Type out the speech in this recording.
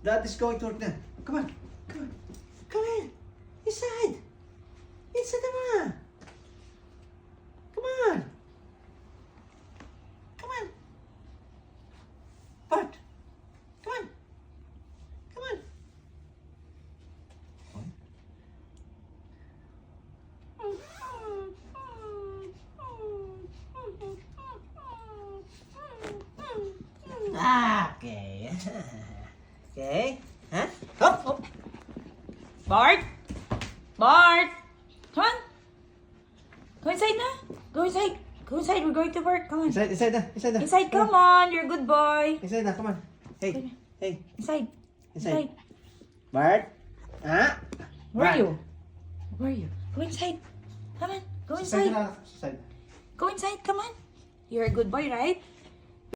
Dad is going to work now. Come on. Come on. Come in. Inside. Inside naman. Come on. Come on. Bart. Come on. Come on. Okay. Okay. Huh? Hop, hop. Bart? Bart! Come on! Go inside na! Go inside! Go inside, we're going to work. Come on. Inside na. Inside na. Inside, come on! You're a good boy. Inside na, come on. Hey. Hey. Inside. Inside. Bart? Ah? Where are Bart. you? Where are you? Go inside. Come on. Go Inside inside. na. Inside. Go inside, come on. You're a good boy, right?